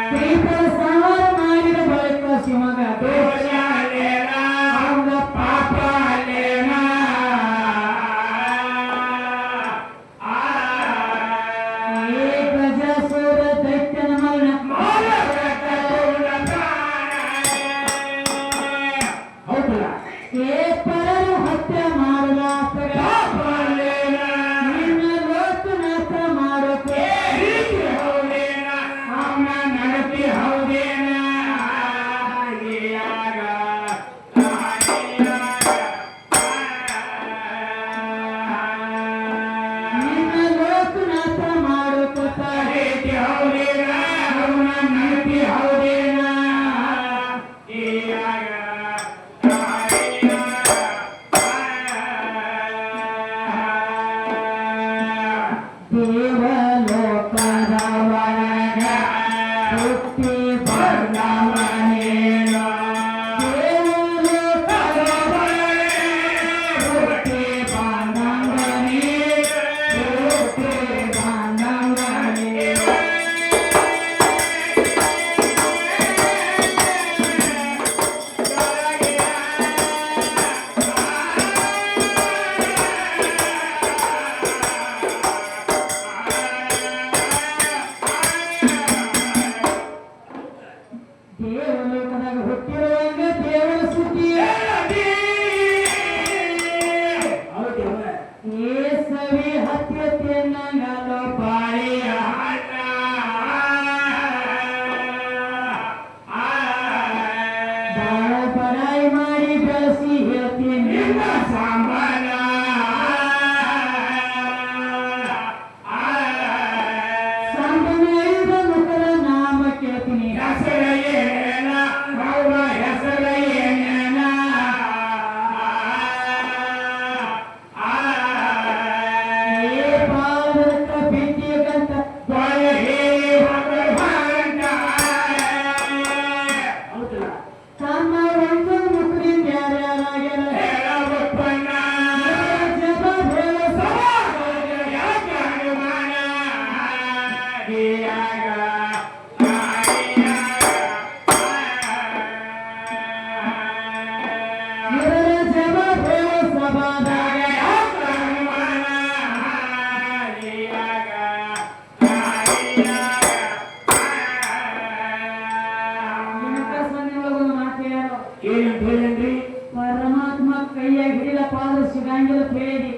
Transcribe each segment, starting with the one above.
ಶ್ರೀಫಲ ಸಂಹಾರ ಮಾಡಿದ ಬಳಿಕ ಶಿವಮೊಗ್ಗ ದೋಷ ಅವನ ಪಾಪ ಗಜಾಸುರ ದೈತ್ಯನ ಮರಣ ಪರರು ಹತ್ಯೆ ಮಾಡಲಾಗ್ತದೆ ನಿನ್ನ ಲೋಕನಾಥ ಮಾಡೋಕೆ ಅವನ ನಡತಿ ಹೌದೇನ ನಿನ್ನ ಲೋಕನಾಥ ಮಾಡೋಕ ಹೌದೇನ ಅವನ ನಡತಿ ಹೌದೇನ ದೇವಲೋಕದವರಗ ಹುಟ್ಟಿ ಬಂದವನೇನು ದೇವಲೋಕದವರಗ ಹುಟ್ಟಿ ಬಂದವನೇನು ದೇವಲೋಕದಾಗ ಹುಟ್ಟಿರುವಾಗ ದೇವರ ಸುದ್ದಿ ಏ ಸವಿ ಹತ್ಯತೆಯನ್ನಂಗಲೋ ಬಾಳಿಯ ಬಾಳ ಬಡಾಯಿ ಮಾಡಿ ಬೆಳೆಸಿ ಹೇಳ್ತೀನಿ ನಿನ್ನ ಸಾಮಾನ ಸಂಬನ ಐದ ಮುಖದ ನಾಮ ಕೇಳ್ತೀನಿ ಹೆಸರ ಏನ ಅವಳ ಹೆಸರ ಏನೇನ ಏ ಬಾಳಕ ಬಿದ್ದಿಗಂತ ತಮ್ಮ ಒಂದು ಮುಖದಿಂದ ಯಾರ್ಯಾರಾಗ್ಯಾರ ಜಪ ಭೇದ ಸಭಾದಾಗ ಪರಮಾತ್ಮ ಕೈಯಾಗ ಹಿಡಿಲ ಪಾದ ಸಿಗಂಗಿಲ್ಲ ತಿಳಿದಿ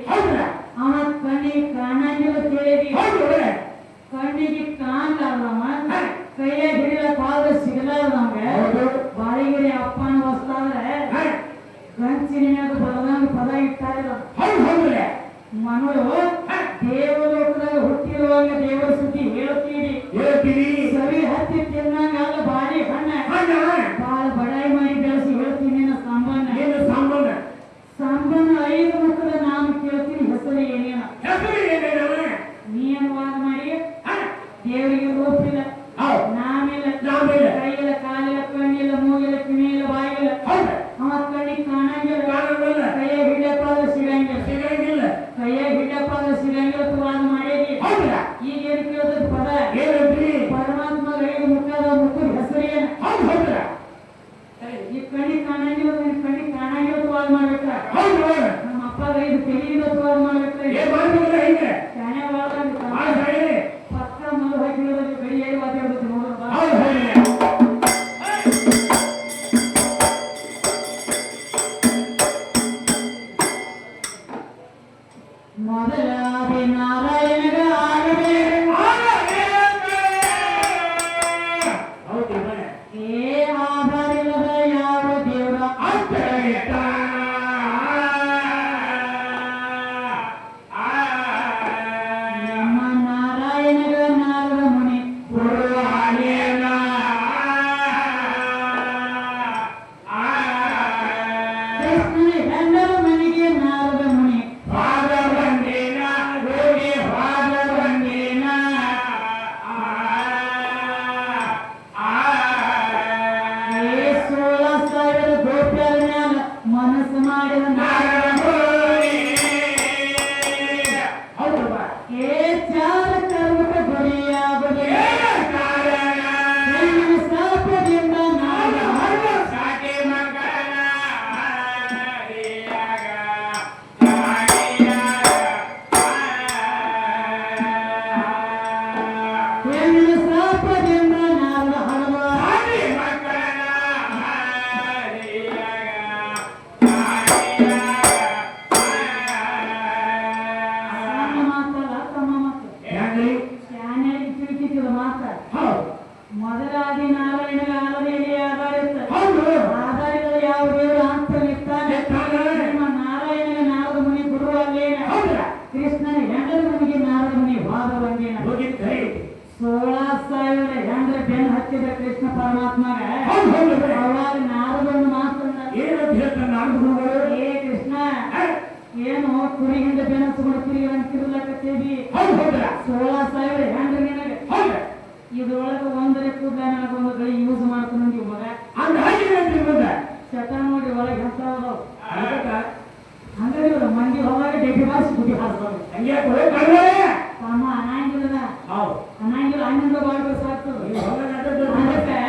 ಅವ ಕಣ್ಣಿಗೆ ಕಾಣಂಗಿಲ್ಲ ತಿಳಿದಿ ಕಣ್ಣಿಗೆ ಕಾಣ್ಲಾರ್ದವ ಕೈಯಾಗ ಹಿಡಿಲ ಪಾದ ಸಿಗಲಾರ್ದವಂಗ ಬಾಳಿಗಿರಿ ಅಪ್ಪನ ವಸ್ತಾದ್ರೆ ಗಂಚಿನ ಮ್ಯಾಗ ಬರದಂಗ ಪದ ಇಟ್ಟಾರಿಲ್ಲ ಮನೋರು ದೇವಲೋಕದಾಗ ಹುಟ್ಟಿರುವಾಗ ದೇವರ ಸುದ್ದಿ ಹೇಳ್ತೀರಿ ಸವಿ ಹತ್ತಿ ತಿನ್ನಂಗ ಅಲ್ಲ ಬಾಳಿ ಹಣ್ಣ ಬಾಳ ಬಡಾಯಿ ಮಾಡಿ ಬೆಳೆಸಿ ಹೇಳ್ತೀನಿ ಸಂಬಂಧ ಐದು ಮುಖದ ನಾಮ ಕೇಳ್ತೀನಿ ಹೆಸರು ಏನೇನ ನಿಯಮವಾದ ಮಾಡಿ ದೇವರಿಗೆ ರೂಪಿಲ್ಲ ನಾಮಿಲ್ಲ ಕೈಯಿಲ್ಲ ಕಾಲಿಲ್ಲ ಕಣ್ಣಿಲ್ಲ ಮೂಗಿಲ್ಲ ಕಿವಿಯಿಲ್ಲ ಬಾಯಿಲ್ಲ ಅವ ಕಣ್ಣಿಗೆ ಕಾಣಂಗಿಲ್ಲ ಕೈಯಾಗ ಹಿಡಿಯಪ್ಪಾದ ಸಿಗಂಗಿಲ್ಲ ಕೈಯಾಗ ಹಿಡಿಯಪ್ಪಾದ ಸಿಗಂಗಿಲ್ಲ ವಾದ ಮಾಡೇನಿ ಈಗ ಏನು ಕೇಳಿದ್ರೆ ಪದ ಪರಮಾತ್ಮ ಐದು ಮುಖದ ಮುಖ ಸಾವಿರ ಹೆಂಡ್ರೆ ಬೆನ್ನು ಹತ್ತಿದ ಕೃಷ್ಣ ಪರಮಾತ್ಮಗ ಅವಾಗ ನಾರದೊಂದು ಮಾತಂದ ಏನಂತ ಹೇಳ್ತಾನೆ ನಾರದರು? ಏ ಕೃಷ್ಣ, ಏನು ಕುರಿ ಹಿಂದೆ ಬೆನ್ನು ಹಚ್ಕೊಂಡು ಕುರಿ ಅಂತಿರ್ಲಕತ್ತೀವಿ. 16,000 ಹೆಂಡ್ರೆ ನಿನಗೆ. ಇದ್ರೊಳಗೆ ಒಂದರೆ ಕೂದಲ ನನಗೊಂದು ಗಳಿ ಯೂಸ್ ಮಾಡ್ಕೊಂಡು ಮಗ ಚಟ ನೋಡಿ ಒಳಗೆ ಹತ್ತಾವ ಹಂಗ ಮಂದಿ ಹೋದಾಗ ಡೆಬ್ಬಿ ಬಾರಿಸಿ ಬುದ್ಧಿ ಹಾಸ್ಬೋದು. ತಮ್ಮ ಅನಾಂಗಿಲ್ಲ ಹಣ್ಣಿಂದ ಬಾಳ್ಬೇಕು ಸಾಕ್ತದೆ. ಅದಕ್ಕೆ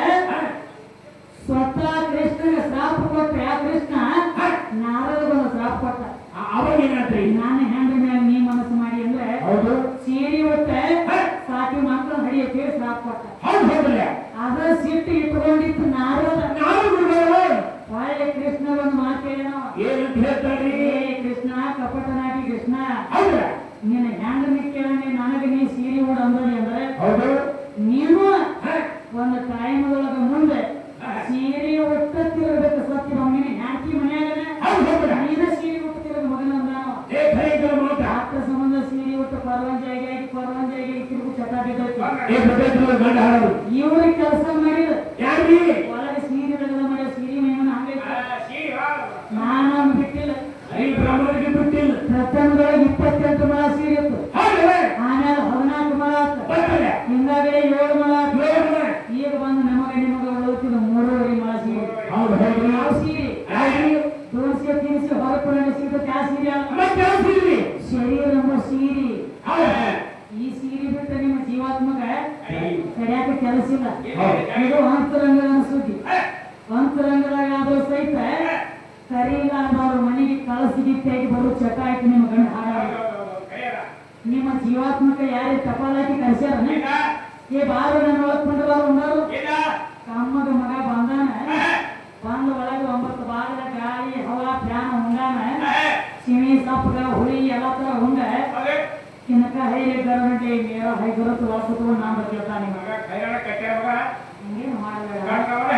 ಸ್ವತಃ ಕೃಷ್ಣಗೆ ಶ್ರಾಪ ಕೊಟ್ಟ ಕೃಷ್ಣ ನಾರದಗೊಂದು ಶ್ರಾಪ ಕೊಟ್ಟ. ಅವಾಗ ಏನಾದ್ರಿ? ನಾನು ಹೆಂಡ್ರ ಮೇಲೆ ನೀ ಮನಸ್ಸು ಮಾಡಿ ಅಂದ್ರೆ ಸೀರೆ ಒಟ್ಟೆ ಸಾಕಿ ಮಕ್ಕಳು ಹಡಿಯಕ್ಕೆ ಶ್ರಾಪ ಕೊಟ್ಟ. ಅದ ಸಿಟ್ಟು ಇಟ್ಕೊಂಡಿತ್ತು ನಾರದ. ಒಳ್ಳೆ ಕೃಷ್ಣ ಒಂದು ಮಾತು ಹೇಳೋ ಏನಂತ ಹೇಳ್ತಾರ್ರಿ? ಕೃಷ್ಣ ಕಪಟನಾಗಿ ಕೃಷ್ಣ ನಿನ್ನ ಹೆಂಡ್ರನ್ನ ಕೇಳಂಗೆ ನನಗೆ ನೀ ಸೀರೆ ಉಡ ಅಂದ್ರಿ ಅಂದ್ರೆ ನೀನು ಒಂದು ಟೈಮ್ದೊಳಗ ಮುಂದೆ ಸೀರೆ ಒಟ್ಟ ತಿರುಗಬೇಕು. ಸತ್ಯ ಮಗನೇ ಹ್ಯಾಂಕಿ ಮನ್ಯಾಗನೆ ನೀನ ಸೀರೆ ಒಟ್ಟು ತಿರುಗ ಮಗನ ಆತ ಸಂಬಂಧ ಸೀರೆ ಒಟ್ಟು ಪರವಂಜಾಗಿ ತಿರುಗು ಚಟ ಬಿದ್ದೈತಿ. ಇವ್ರಿಗೆ ಕೆಲಸ ಮಾಡಿದ ಒಳಗೆ ಸೀರೆ ತೆಗೆದ ಮಾಡಿ ಸೀರೆ ಮೈಮನ ಹಂಗೈತಿ. ನಾನು ಬಿಟ್ಟಿಲ್ಲ. ಪ್ರಥಮದೊಳಗೆ 28 ಮೊಳ ಸೀರೆ ಇತ್ತು. ಆಮೇಲೆ 14 ಮೊಳ ಆತ. ಹಿಂದಾಗಡೆ 7 ಮೊಳ ಆತ. ಈಗ ಬಂದು ನಿಮಗೆ ಉಳಿತಿದ 3.5 ಮೊಳ ಸೀರೆ. ಯಾವ ಸೀರೆ? ದೋಸೆ ತಿನಿಸಿ ಹೊರಪುರಾಣ ಸಿಗುತ್ತೆ. ಆ ಸೀರೆ ಶರೀರ ನಮ್ಮ ಸೀರೆ. ಈ ಸೀರೆ ಬಿಟ್ಟರೆ ನಿಮ್ಮ ಜೀವಾತ್ಮಕ ಕಡಿಯಾಕ ಕೆಲಸ ಇಲ್ಲ. ಇದು ಅಂತರಂಗದ ಸುದ್ದಿ. ಅಂತರಂಗದಾಗ ಆದ್ರೂ ಸಹಿತ ಕರೀಲಾರ್ದವ್ರ ಮನೆಗೆ ಕಳಸಿಗಿತ್ತಾಗಿ ಬರೋ ಚಟ ಆಯ್ತು. ನಿಮ್ಮ ಗಂಡ ಹಾಡ ನಿಮ್ಮ ಜೀವಾತ್ಮಕ ಯಾರೇ ಟಪಾಲಾಕಿ ಕಳ್ಸ್ಯಾರ ಏ ಬಾರು ನನ್ನ ಒಳಗ್ಕೊಂಡು ಬಾರು ಉಂಡಾರು ಕಮ್ಮಗ ಮಗ ಬಂದಾನ. ಬಂದ ಒಳಗೆ 9 ಬಾಗಲ ಗಾಳಿ ಹವಾ ಫ್ಯಾನ್ ಉಂಡಾನ. ಸಿಮಿ ಸಪ್ಪಗ ಹುಳಿ ಎಲ್ಲ ತರ ಉಂಡ ತಿನ್ನಕ ಹೈಲೆ ಗರಗಂಟೆ ಮೇರ ಹೈ ಗುರುತು ಒಳಗೆ ಕುತ್ಕೊಂಡು ನಾ ಬರ್ತಿರ್ತಾನೆ. ಏನು ಮಾಡಬೇಡ